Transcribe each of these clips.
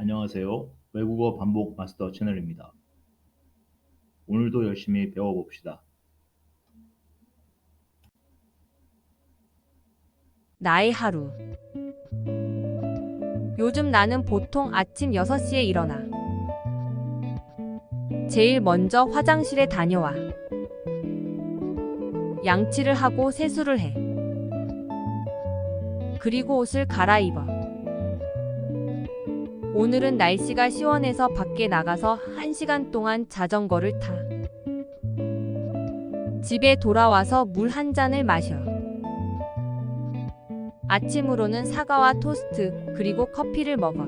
안녕하세요. 외국어 반복 마스터 채널입니다. 오늘도 열심히 배워봅시다. 나의 하루. 요즘 나는 보통 아침 6시에 일어나. 제일 먼저 화장실에 다녀와. 양치를 하고 세수를 해. 그리고 옷을 갈아입어. 오늘은 날씨가 시원해서 밖에 나가서 1시간 동안 자전거를 타. 집에 돌아와서 물 한 잔을 마셔. 아침으로는 사과와 토스트, 그리고 커피를 먹어.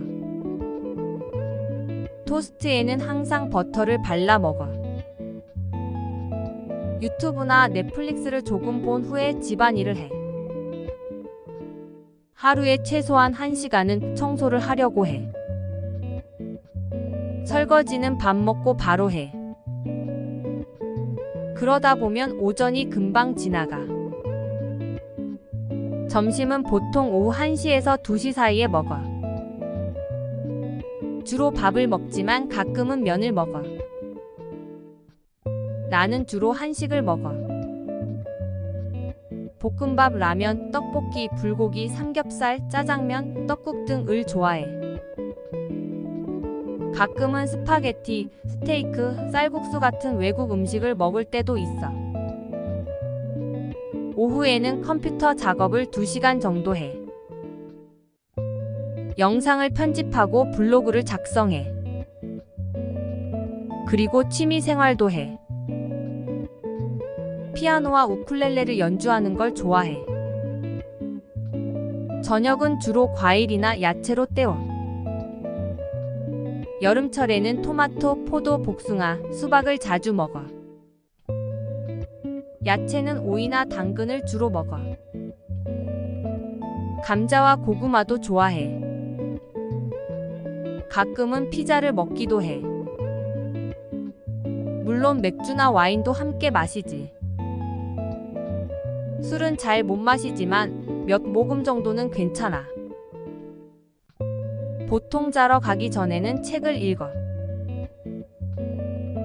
토스트에는 항상 버터를 발라 먹어. 유튜브나 넷플릭스를 조금 본 후에 집안일을 해. 하루에 최소한 1시간은 청소를 하려고 해. 설거지는 밥 먹고 바로 해. 그러다 보면 오전이 금방 지나가. 점심은 보통 오후 1시에서 2시 사이에 먹어. 주로 밥을 먹지만 가끔은 면을 먹어. 나는 주로 한식을 먹어. 볶음밥, 라면, 떡볶이, 불고기, 삼겹살, 짜장면, 떡국 등을 좋아해. 가끔은 스파게티, 스테이크, 쌀국수 같은 외국 음식을 먹을 때도 있어. 오후에는 컴퓨터 작업을 2시간 정도 해. 영상을 편집하고 블로그를 작성해. 그리고 취미 생활도 해. 피아노와 우쿨렐레를 연주하는 걸 좋아해. 저녁은 주로 과일이나 야채로 때워. 여름철에는 토마토, 포도, 복숭아, 수박을 자주 먹어. 야채는 오이나 당근을 주로 먹어. 감자와 고구마도 좋아해. 가끔은 피자를 먹기도 해. 물론 맥주나 와인도 함께 마시지. 술은 잘 못 마시지만 몇 모금 정도는 괜찮아. 보통 자러 가기 전에는 책을 읽어.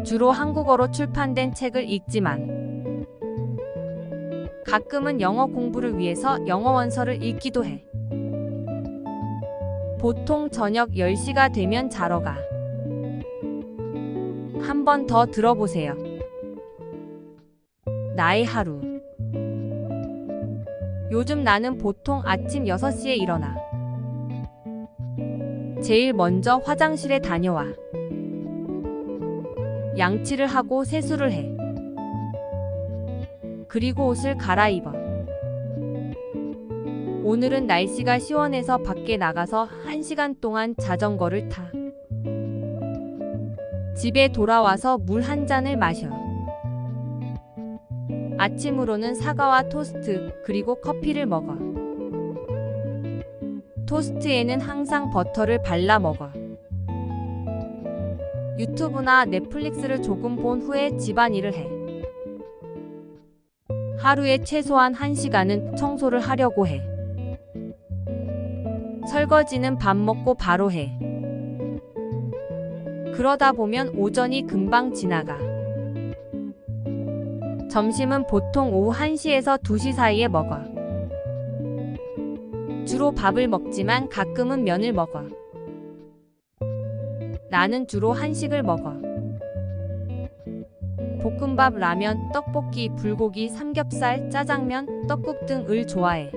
주로 한국어로 출판된 책을 읽지만 가끔은 영어 공부를 위해서 영어 원서를 읽기도 해. 보통 저녁 10시가 되면 자러 가. 한 번 더 들어보세요. 나의 하루. 요즘 나는 보통 아침 6시에 일어나. 제일 먼저 화장실에 다녀와. 양치를 하고 세수를 해. 그리고 옷을 갈아입어. 오늘은 날씨가 시원해서 밖에 나가서 1시간 동안 자전거를 타. 집에 돌아와서 물 한 잔을 마셔. 아침으로는 사과와 토스트, 그리고 커피를 먹어. 토스트에는 항상 버터를 발라 먹어. 유튜브나 넷플릭스를 조금 본 후에 집안일을 해. 하루에 최소한 1시간은 청소를 하려고 해. 설거지는 밥 먹고 바로 해. 그러다 보면 오전이 금방 지나가. 점심은 보통 오후 1시에서 2시 사이에 먹어. 주로 밥을 먹지만 가끔은 면을 먹어. 나는 주로 한식을 먹어. 볶음밥, 라면, 떡볶이, 불고기, 삼겹살, 짜장면, 떡국 등을 좋아해.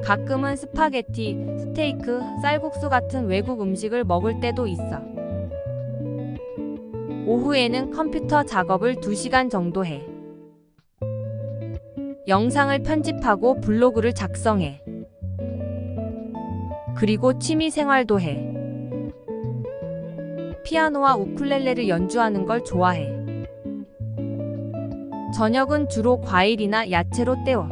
가끔은 스파게티, 스테이크, 쌀국수 같은 외국 음식을 먹을 때도 있어. 오후에는 컴퓨터 작업을 2시간 정도 해. 영상을 편집하고 블로그를 작성해. 그리고 취미 생활도 해. 피아노와 우쿨렐레를 연주하는 걸 좋아해. 저녁은 주로 과일이나 야채로 때워.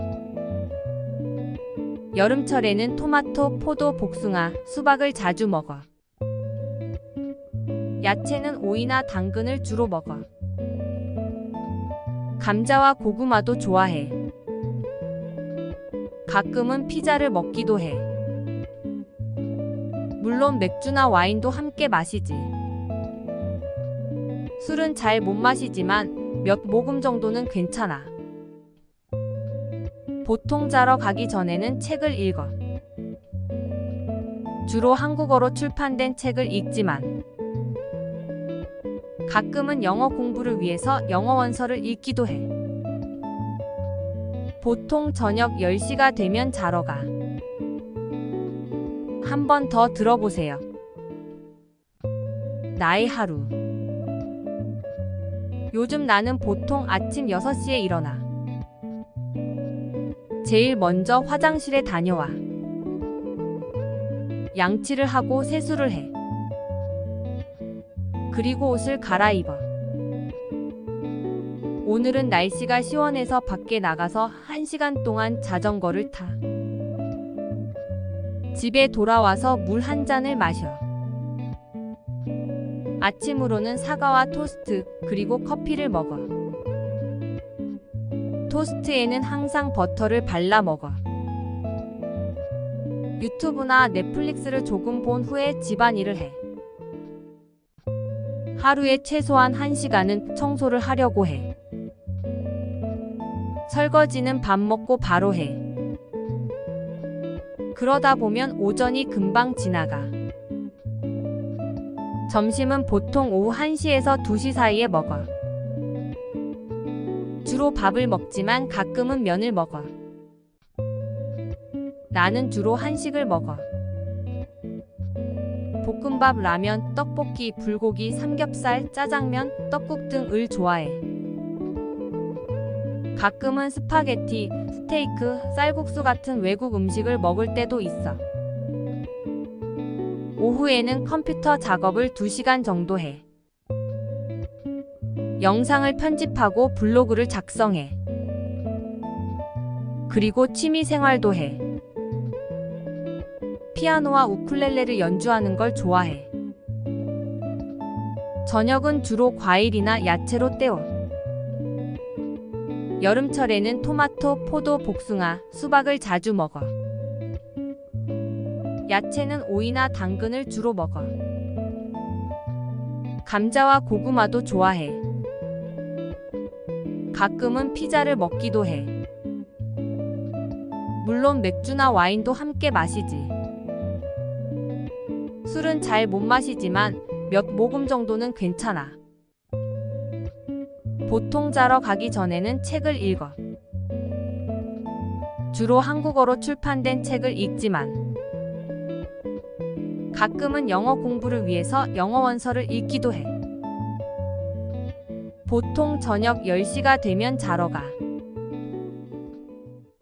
여름철에는 토마토, 포도, 복숭아, 수박을 자주 먹어. 야채는 오이나 당근을 주로 먹어. 감자와 고구마도 좋아해. 가끔은 피자를 먹기도 해. 물론 맥주나 와인도 함께 마시지. 술은 잘 못 마시지만 몇 모금 정도는 괜찮아. 보통 자러 가기 전에는 책을 읽어. 주로 한국어로 출판된 책을 읽지만 가끔은 영어 공부를 위해서 영어 원서를 읽기도 해. 보통 저녁 10시가 되면 자러 가. 한 번 더 들어보세요. 나의 하루. 요즘 나는 보통 아침 6시에 일어나. 제일 먼저 화장실에 다녀와. 양치를 하고 세수를 해. 그리고 옷을 갈아입어. 오늘은 날씨가 시원해서 밖에 나가서 1시간 동안 자전거를 타. 집에 돌아와서 물 한 잔을 마셔. 아침으로는 사과와 토스트, 그리고 커피를 먹어. 토스트에는 항상 버터를 발라 먹어. 유튜브나 넷플릭스를 조금 본 후에 집안일을 해. 하루에 최소한 1시간은 청소를 하려고 해. 설거지는 밥 먹고 바로 해. 그러다 보면 오전이 금방 지나가. 점심은 보통 오후 1시에서 2시 사이에 먹어. 주로 밥을 먹지만 가끔은 면을 먹어. 나는 주로 한식을 먹어. 볶음밥, 라면, 떡볶이, 불고기, 삼겹살, 짜장면, 떡국 등을 좋아해. 가끔은 스파게티, 스테이크, 쌀국수 같은 외국 음식을 먹을 때도 있어. 오후에는 컴퓨터 작업을 2시간 정도 해. 영상을 편집하고 블로그를 작성해. 그리고 취미 생활도 해. 피아노와 우쿨렐레를 연주하는 걸 좋아해. 저녁은 주로 과일이나 야채로 때워. 여름철에는 토마토, 포도, 복숭아, 수박을 자주 먹어. 야채는 오이나 당근을 주로 먹어. 감자와 고구마도 좋아해. 가끔은 피자를 먹기도 해. 물론 맥주나 와인도 함께 마시지. 술은 잘 못 마시지만 몇 모금 정도는 괜찮아. 보통 자러 가기 전에는 책을 읽어. 주로 한국어로 출판된 책을 읽지만 가끔은 영어 공부를 위해서 영어 원서를 읽기도 해. 보통 저녁 10시가 되면 자러 가.